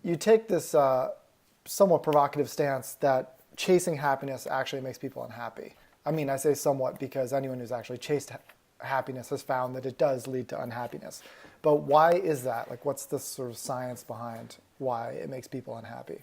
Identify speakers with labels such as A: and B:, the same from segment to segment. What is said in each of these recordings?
A: you take this somewhat provocative stance that chasing happiness actually makes people unhappy. I mean, I say somewhat because anyone who's actually chased happiness has found that it does lead to unhappiness. But why is that? Like, what's the sort of science behind why it makes people unhappy?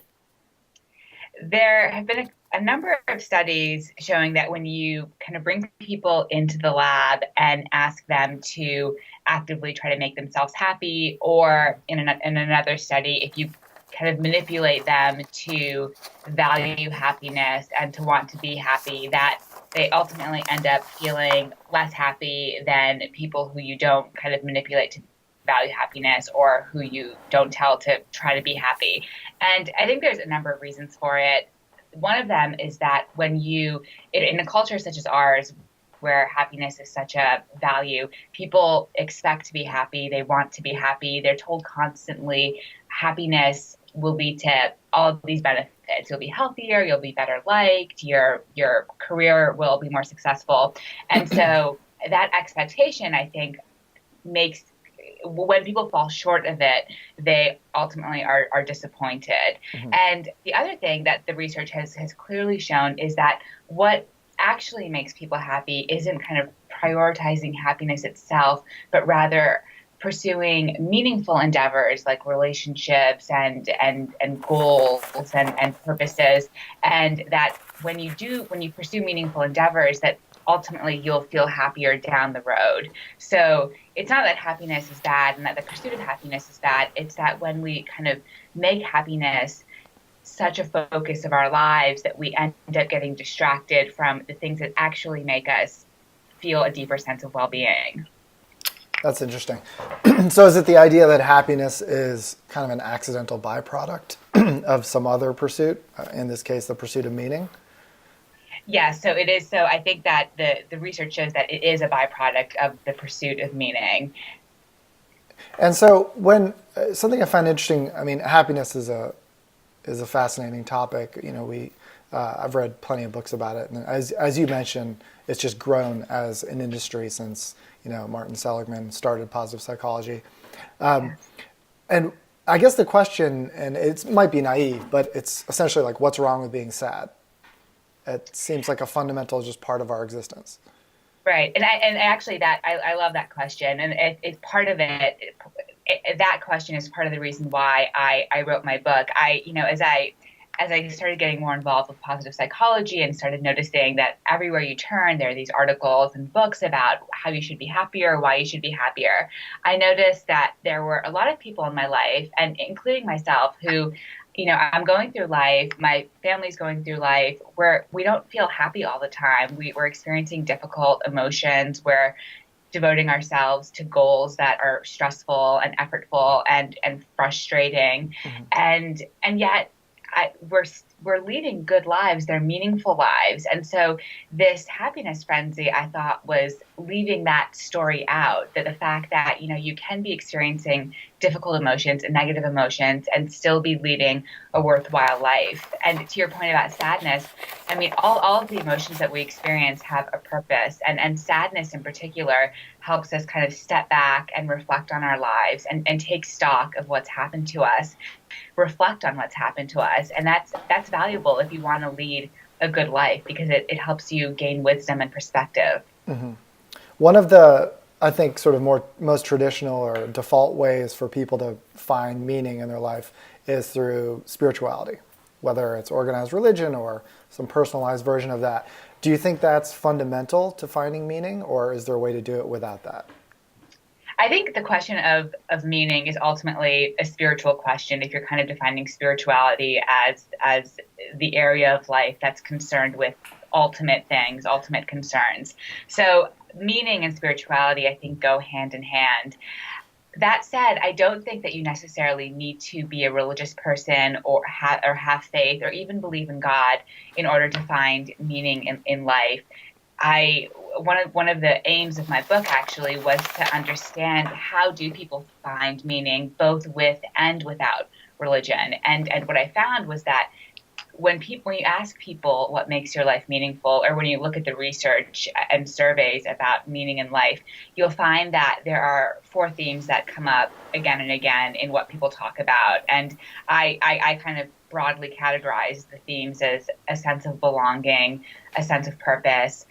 B: There have been a number of studies showing that when you kind of bring people into the lab and ask them to actively try to make themselves happy, or in another study, if you kind of manipulate them to value happiness and to want to be happy, that they ultimately end up feeling less happy than people who you don't kind of manipulate to value happiness or who you don't tell to try to be happy. And I think there's a number of reasons for it. One of them is that when in a culture such as ours, where happiness is such a value, people expect to be happy. They want to be happy. They're told constantly happiness will lead to all of these benefits. You'll be healthier. You'll be better liked. Your career will be more successful. And so that expectation, I think, makes when people fall short of it, they ultimately are disappointed.
A: Mm-hmm.
B: And the other thing that the research has clearly shown is that what actually makes people happy isn't kind of prioritizing happiness itself, but rather pursuing meaningful endeavors like relationships and goals and purposes. And that when you pursue meaningful endeavors, that ultimately you'll feel happier down the road. So it's not that happiness is bad and that the pursuit of happiness is bad. It's that when we kind of make happiness such a focus of our lives that we end up getting distracted from the things that actually make us feel a deeper sense of well-being.
A: That's interesting. So is it the idea that happiness is kind of an accidental byproduct of some other pursuit, in this case, the pursuit of meaning?
B: Yeah, so it is. So I think that the research shows that it is a byproduct of the pursuit of meaning.
A: And so when something I find interesting, I mean, happiness is a fascinating topic. You know, I've read plenty of books about it, and as you mentioned, it's just grown as an industry since Martin Seligman started positive psychology.
B: Yeah.
A: And I guess the question, and it might be naive, but it's essentially like, what's wrong with being sad? It seems like a fundamental just part of our existence.
B: Right. And actually I love that question. And it's part of that question is part of the reason why I wrote my book. As I started getting more involved with positive psychology and started noticing that everywhere you turn, there are these articles and books about how you should be happier, why you should be happier. I noticed that there were a lot of people in my life, and including myself, who, I'm going through life, my family's going through life where we don't feel happy all the time. We're experiencing difficult emotions. We're devoting ourselves to goals that are stressful and effortful and frustrating.
A: Mm-hmm.
B: And yet we're leading good lives. They're meaningful lives. And so this happiness frenzy, I thought, was leaving that story out, that the fact that, you can be experiencing difficult emotions and negative emotions and still be leading a worthwhile life. And to your point about sadness, I mean, all of the emotions that we experience have a purpose, and sadness in particular helps us kind of step back and reflect on our lives and take stock of what's happened to us, reflect on what's happened to us. And that's valuable if you want to lead a good life, because it helps you gain wisdom and perspective.
A: Mm-hmm. One of the, I think, sort of most traditional or default ways for people to find meaning in their life is through spirituality, whether it's organized religion or some personalized version of that. Do you think that's fundamental to finding meaning, or is there a way to do it without that?
B: I think the question of meaning is ultimately a spiritual question if you're kind of defining spirituality as the area of life that's concerned with ultimate things, ultimate concerns. So meaning and spirituality, I think, go hand in hand. That said, I don't think that you necessarily need to be a religious person or have faith or even believe in God in order to find meaning in life. I one of the aims of my book actually was to understand how do people find meaning both with and without religion. And what I found was that when you ask people what makes your life meaningful, or when you look at the research and surveys about meaning in life, you'll find that there are four themes that come up again and again in what people talk about. And I kind of broadly categorize the themes as a sense of belonging, a sense of purpose,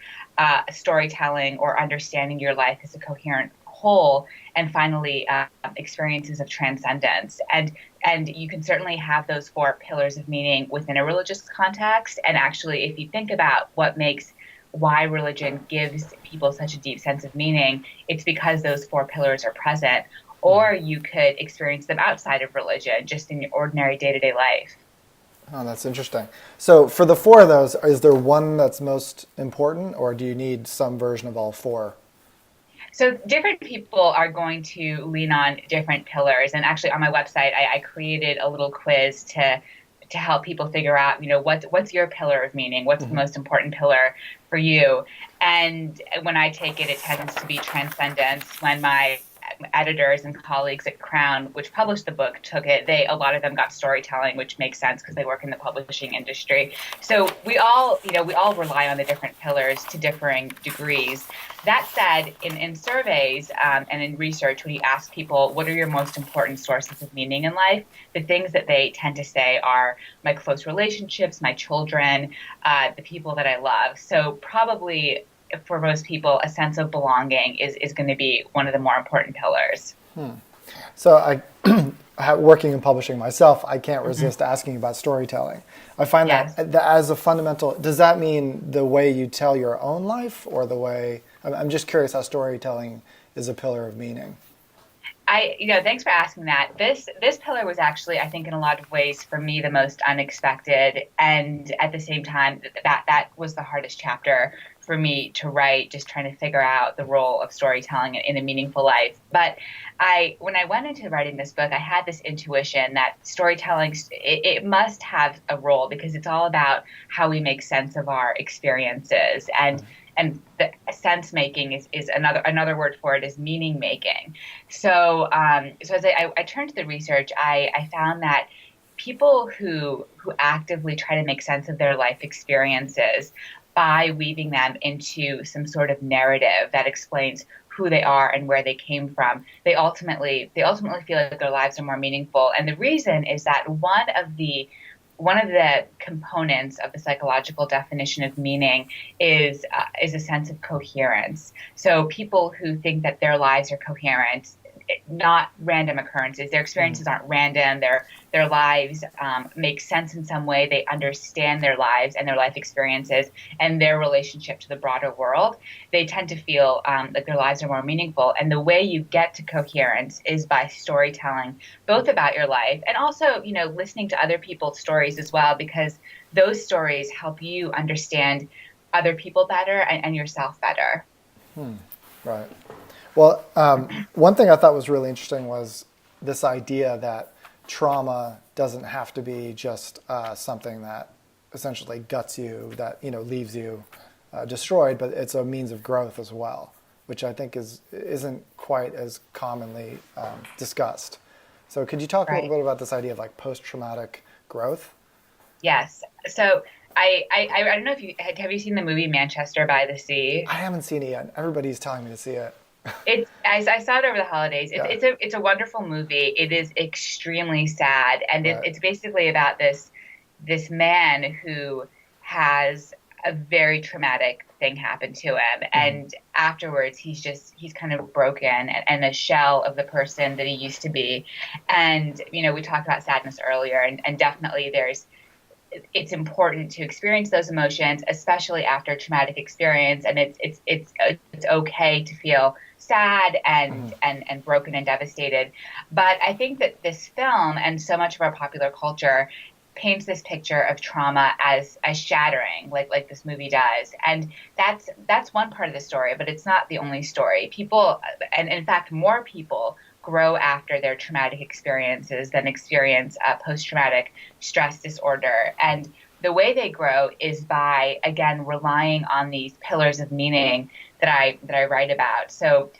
B: storytelling, or understanding your life as a coherent whole, and finally, experiences of transcendence. And you can certainly have those four pillars of meaning within a religious context. And actually, if you think about what makes why religion gives people such a deep sense of meaning, it's because those four pillars are present. Or you could experience them outside of religion, just in your ordinary day-to-day life.
A: Oh, that's interesting. So for the four of those, is there one that's most important, or do you need some version of all four?
B: So different people are going to lean on different pillars. And actually, on my website, I created a little quiz to help people figure out, what's your pillar of meaning? What's the
A: Hmm.
B: most important pillar for you? And when I take it, it tends to be transcendence. When my editors and colleagues at Crown, which published the book, took it, a lot of them got storytelling, which makes sense because they work in the publishing industry. So we all rely on the different pillars to differing degrees. That said, in surveys and in research, when you ask people what are your most important sources of meaning in life, the things that they tend to say are my close relationships, my children, the people that I love. So probably for most people, a sense of belonging is going to be one of the more important pillars.
A: So working in publishing myself, I can't
B: Mm-hmm.
A: resist asking about storytelling. I find
B: Yes.
A: that as a fundamental, does that mean the way you tell your own life, or the way, I'm just curious how storytelling is a pillar of meaning.
B: Thanks for asking that. This pillar was actually, I think, in a lot of ways for me, the most unexpected, and at the same time, that was the hardest chapter for me to write, just trying to figure out the role of storytelling in a meaningful life. But when I went into writing this book, I had this intuition that storytelling, it must have a role because it's all about how we make sense of our experiences, and the sense making is another word for it is meaning making. So as I turned to the research, I found that people who actively try to make sense of their life experiences by weaving them into some sort of narrative that explains who they are and where they came from, they ultimately feel like their lives are more meaningful. And the reason is that one of the components of the psychological definition of meaning is a sense of coherence. So people who think that their lives are coherent, not random occurrences. Their experiences aren't random. Their lives make sense in some way. They understand their lives and their life experiences and their relationship to the broader world. They tend to feel that their lives are more meaningful. And the way you get to coherence is by storytelling, both about your life and also, listening to other people's stories as well, because those stories help you understand other people better and yourself better.
A: Right. Well, one thing I thought was really interesting was this idea that trauma doesn't have to be just something that essentially guts you, that leaves you destroyed, but it's a means of growth as well, which I think isn't quite as commonly discussed. So, could you talk a little
B: Right.
A: bit about this idea of like post-traumatic growth?
B: Yes. So I don't know if have you seen the movie Manchester by the Sea?
A: I haven't seen it yet. Everybody's telling me to see it.
B: I saw it over the holidays. It's
A: Yeah.
B: it's a wonderful movie. It is extremely sad, and
A: Right.
B: it's basically about this man who has a very traumatic thing happen to him,
A: Hmm.
B: and afterwards he's kind of broken and a shell of the person that he used to be. And we talked about sadness earlier, and definitely it's important to experience those emotions, especially after a traumatic experience. And it's okay to feel sad
A: Hmm.
B: and broken and devastated. But I think that this film and so much of our popular culture paints this picture of trauma as shattering, like this movie does. And that's one part of the story, but it's not the only story. People, and in fact, more people grow after their traumatic experiences than experience post-traumatic stress disorder. And the way they grow is by, again, relying on these pillars of meaning that I write about. So,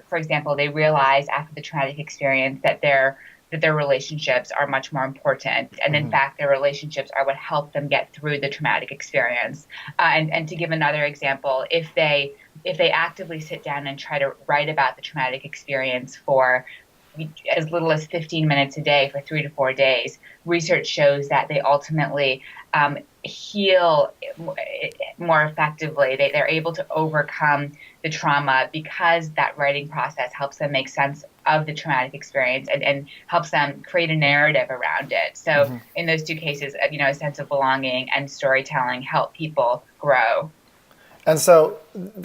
B: for example, they realize after the traumatic experience that that their relationships are much more important. And in fact, their relationships are what help them get through the traumatic experience. And to give another example, if they actively sit down and try to write about the traumatic experience for as little as 15 minutes a day for 3 to 4 days, research shows that they ultimately heal more effectively. They're able to overcome the trauma because that writing process helps them make sense of the traumatic experience and helps them create a narrative around it. So in those two cases, a sense of belonging and storytelling help people grow.
A: And so,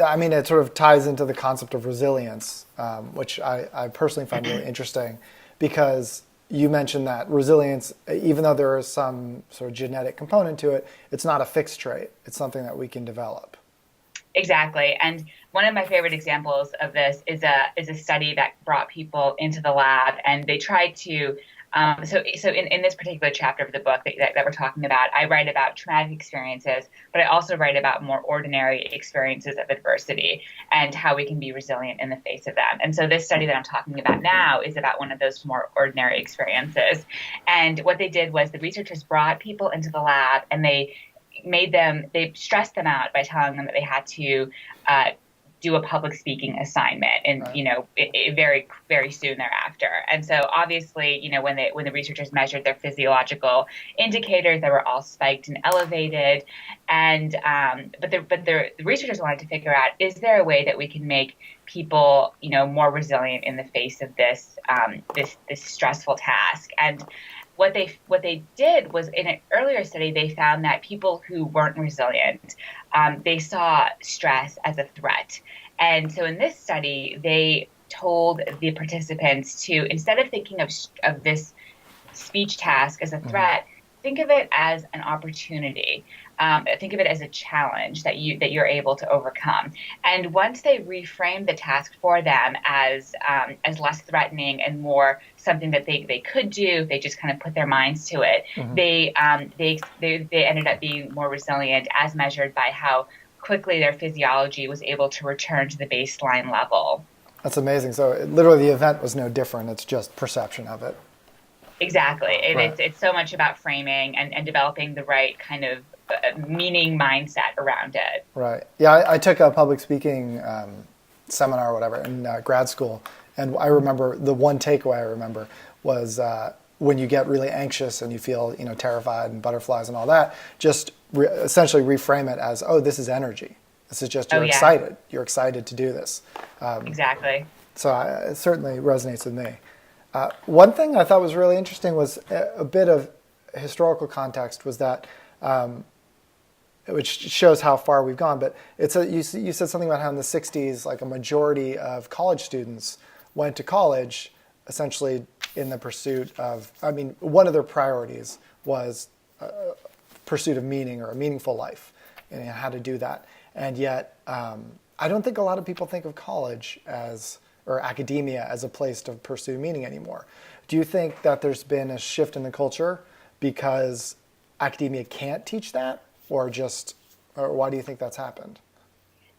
A: I mean, it sort of ties into the concept of resilience, which I personally find really interesting, because you mentioned that resilience, even though there is some sort of genetic component to it, it's not a fixed trait. It's something that we can develop.
B: Exactly. And one of my favorite examples of this is a study that brought people into the lab, and they tried to so in this particular chapter of the book that we're talking about, I write about traumatic experiences, but I also write about more ordinary experiences of adversity and how we can be resilient in the face of them. And so this study that I'm talking about now is about one of those more ordinary experiences. And what they did was the researchers brought people into the lab, and they stressed them out by telling them that they had to do a public speaking assignment, and very very soon thereafter. And so obviously, when the researchers measured their physiological indicators, they were all spiked and elevated. And the researchers wanted to figure out, is there a way that we can make people more resilient in the face of this stressful task? And what they did was, in an earlier study, they found that people who weren't resilient, they saw stress as a threat. And so in this study, they told the participants to, instead of thinking of this speech task as a threat, think of it as an opportunity. Think of it as a challenge that you're able to overcome. And once they reframed the task for them as less threatening and more something that they could do, they just kind of put their minds to it. They ended up being more resilient, as measured by how quickly their physiology was able to return to the baseline level.
A: That's amazing. So literally the event was no different. It's just perception of it.
B: Exactly.
A: Right.
B: It's so much about framing and developing the right kind of meaning mindset around it.
A: Right. Yeah, I took a public speaking seminar or whatever in grad school, and I remember the one takeaway I remember was when you get really anxious and you feel terrified and butterflies and all that, just essentially reframe it as, oh, this is energy. This is just, you're excited. You're excited to do this.
B: Exactly.
A: So it certainly resonates with me. One thing I thought was really interesting was a bit of historical context was that, which shows how far we've gone, but you said something about how in the 60s, like a majority of college students went to college essentially in the pursuit of, one of their priorities was pursuit of meaning or a meaningful life and how to do that. And yet, I don't think a lot of people think of college or academia as a place to pursue meaning anymore. Do you think that there's been a shift in the culture because academia can't teach that, or why do you think that's happened?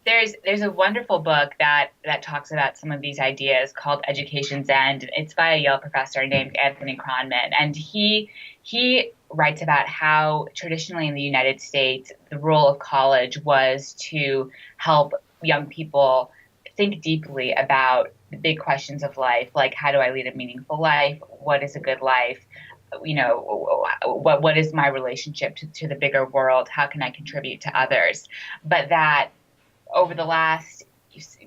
B: There's a wonderful book that talks about some of these ideas called Education's End. It's by a Yale professor named Anthony Kronman, and he writes about how traditionally in the United States the role of college was to help young people think deeply about the big questions of life, like how do I lead a meaningful life? What is a good life? What is my relationship to the bigger world? How can I contribute to others? But that over the last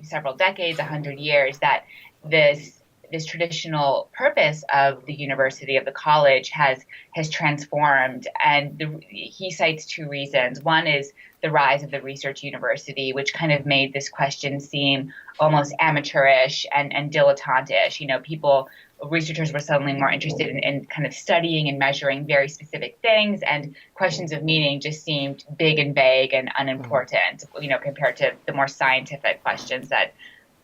B: several decades, 100 years, that this traditional purpose of the university, of the college, has transformed. And he cites two reasons. One is the rise of the research university, which kind of made this question seem almost amateurish and dilettantish. Researchers were suddenly more interested in kind of studying and measuring very specific things, and questions of meaning just seemed big and vague and unimportant, compared to the more scientific questions that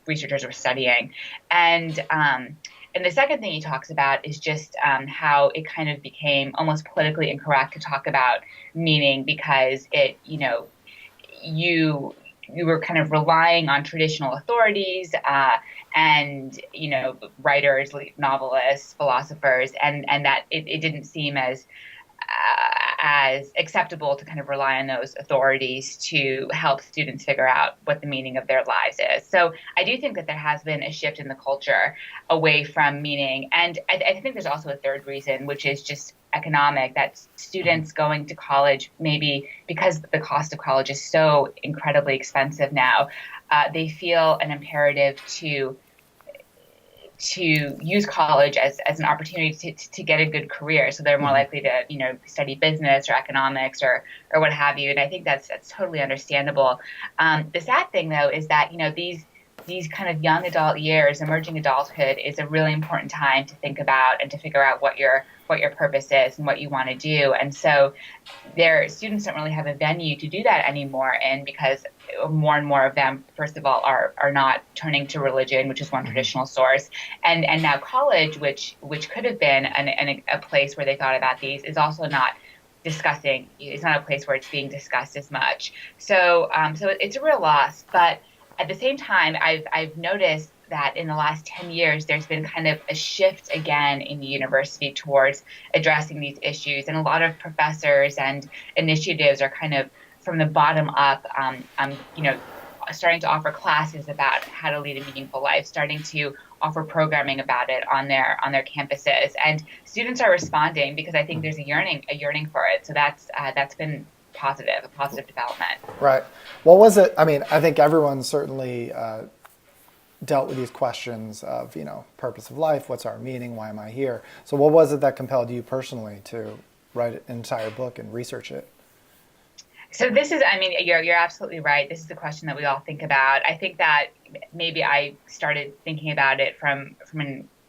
B: researchers were studying. And the second thing he talks about is just how it kind of became almost politically incorrect to talk about meaning, because we were kind of relying on traditional authorities and writers, novelists, philosophers, and that it didn't seem as acceptable to kind of rely on those authorities to help students figure out what the meaning of their lives is. So I do think that there has been a shift in the culture away from meaning. And I think there's also a third reason, which is just economic, that students going to college, maybe because the cost of college is so incredibly expensive now, they feel an imperative to use college as an opportunity to get a good career. So they're more likely to, study business or economics or what have you. And I think that's totally understandable. The sad thing though, is that, these kind of young adult years, emerging adulthood, is a really important time to think about and to figure out what your purpose is and what you want to do. And so their students don't really have a venue to do that anymore. And because more and more of them, first of all, are not turning to religion, which is one traditional source, and now college, which could have been a place where they thought about these, is also not discussing. It's not a place where it's being discussed as much. So it's a real loss. But at the same time, I've noticed that in the last 10 years, there's been kind of a shift again in the university towards addressing these issues. And a lot of professors and initiatives are kind of from the bottom up, starting to offer classes about how to lead a meaningful life, starting to offer programming about it on their campuses. And students are responding because I think there's a yearning for it. So that's been a positive development.
A: Right. What was it? I mean, I think everyone certainly dealt with these questions of, purpose of life, what's our meaning, why am I here? So what was it that compelled you personally to write an entire book and research it?
B: So this is, I mean, you're absolutely right. This is the question that we all think about. I think that maybe I started thinking about it from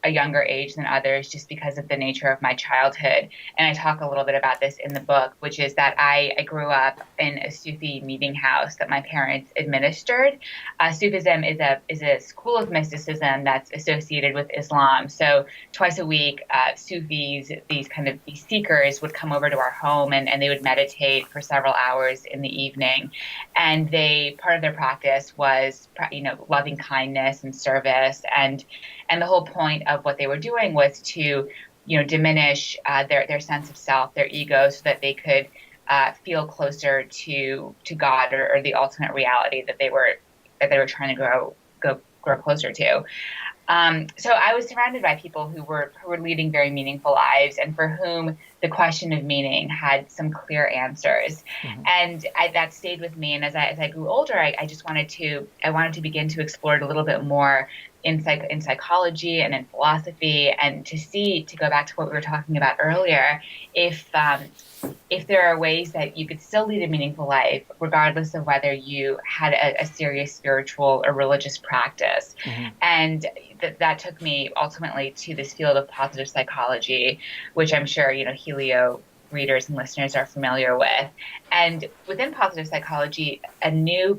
B: a younger age than others, just because of the nature of my childhood. And I talk a little bit about this in the book, which is that I grew up in a Sufi meeting house that my parents administered. Sufism is a school of mysticism that's associated with Islam. So twice a week, Sufis, these seekers, would come over to our home, and they would meditate for several hours in the evening. And part of their practice was, loving kindness and service, and the whole point of what they were doing was to, diminish their sense of self, their ego, so that they could feel closer to God, or the ultimate reality that they were trying to grow closer to. So I was surrounded by people who were leading very meaningful lives, and for whom the question of meaning had some clear answers. And that stayed with me. And as I grew older, I just wanted to begin to explore it a little bit more in psychology and in philosophy, and to go back to what we were talking about earlier, if there are ways that you could still lead a meaningful life, regardless of whether you had a serious spiritual or religious practice. And that took me ultimately to this field of positive psychology, which I'm sure, Heleo readers and listeners are familiar with. And within positive psychology, a new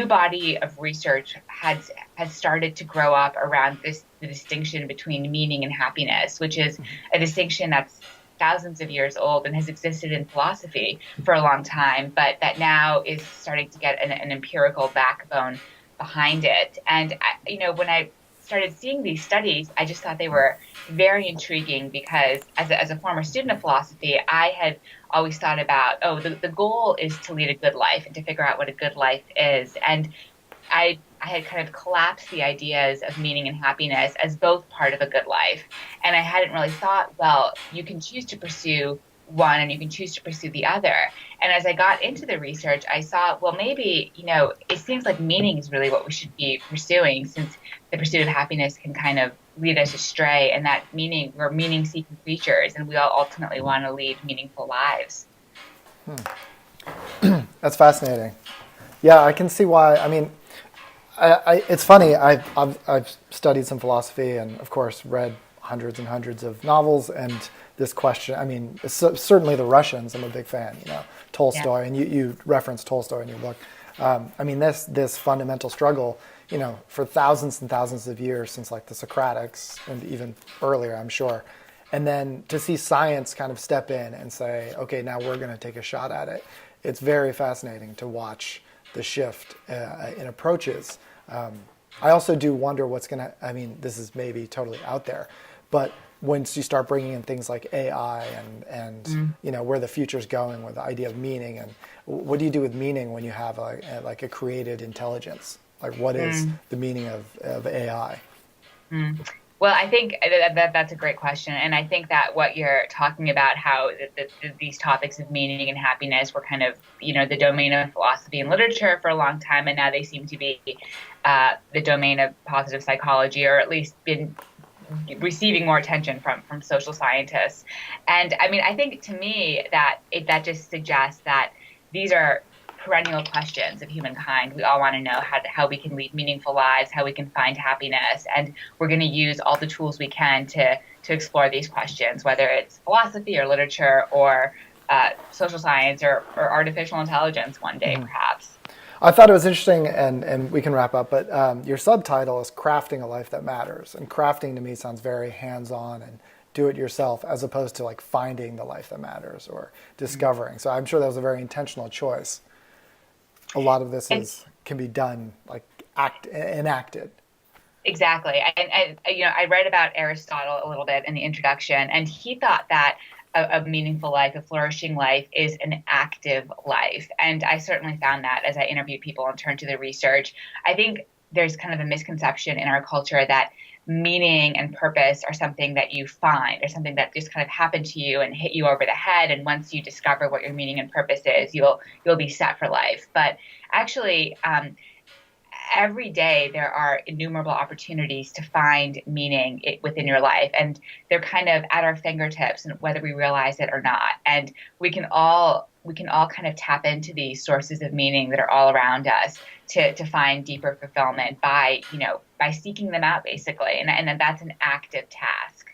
B: body of research has started to grow up around the distinction between meaning and happiness, which is a distinction that's thousands of years old and has existed in philosophy for a long time, but that now is starting to get an empirical backbone behind it. And when I started seeing these studies, I just thought they were very intriguing, because as a former student of philosophy, I had always thought about, the goal is to lead a good life and to figure out what a good life is. And I had kind of collapsed the ideas of meaning and happiness as both part of a good life. And I hadn't really thought, well, you can choose to pursue one and you can choose to pursue the other. And as I got into the research, I saw, well, maybe, it seems like meaning is really what we should be pursuing, since the pursuit of happiness can kind of lead us astray, and that we're meaning-seeking creatures, and we all ultimately want to lead meaningful lives.
A: That's fascinating. Yeah, I can see why. I mean, it's funny. I've studied some philosophy and, of course, read hundreds and hundreds of novels. And this question, I mean, certainly the Russians. I'm a big fan. Tolstoy, and you referenced Tolstoy in your book. I mean, this fundamental struggle, for thousands and thousands of years, since like the Socratics and even earlier, I'm sure. And then to see science kind of step in and say, okay, now we're going to take a shot at it. It's very fascinating to watch the shift in approaches. I also do wonder what's going to, I mean, this is maybe totally out there, but once you start bringing in things like AI and you know, where the future's going with the idea of meaning, and what do you do with meaning when you have like a created intelligence? Like, what is the meaning of AI?
B: Well, I think that's a great question. And I think that what you're talking about, how these topics of meaning and happiness were kind of, the domain of philosophy and literature for a long time, and now they seem to be the domain of positive psychology, or at least been receiving more attention from social scientists. And I mean, I think to me that just suggests that these are perennial questions of humankind. We all want to know how we can lead meaningful lives, how we can find happiness, and we're going to use all the tools we can to explore these questions, whether it's philosophy or literature or social science or artificial intelligence one day, perhaps.
A: I thought it was interesting, and we can wrap up, but your subtitle is Crafting a Life That Matters. And crafting to me sounds very hands-on and do it yourself, as opposed to like finding the life that matters or discovering. So I'm sure that was a very intentional choice. A lot of this can be done, like enacted.
B: Exactly. And I read about Aristotle a little bit in the introduction, and he thought that a meaningful life, a flourishing life, is an active life. And I certainly found that as I interviewed people and turned to the research. I think there's kind of a misconception in our culture that meaning and purpose are something that you find, or something that just kind of happened to you and hit you over the head. And once you discover what your meaning and purpose is, you'll be set for life. But actually, every day there are innumerable opportunities to find meaning within your life, and they're kind of at our fingertips, and whether we realize it or not. And we can all kind of tap into these sources of meaning that are all around us to find deeper fulfillment by seeking them out, basically. And that's an active task.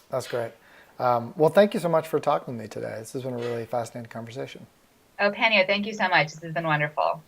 A: That's great. Well, thank you so much for talking with me today. This has been a really fascinating conversation.
B: Oh, Panio, thank you so much. This has been wonderful.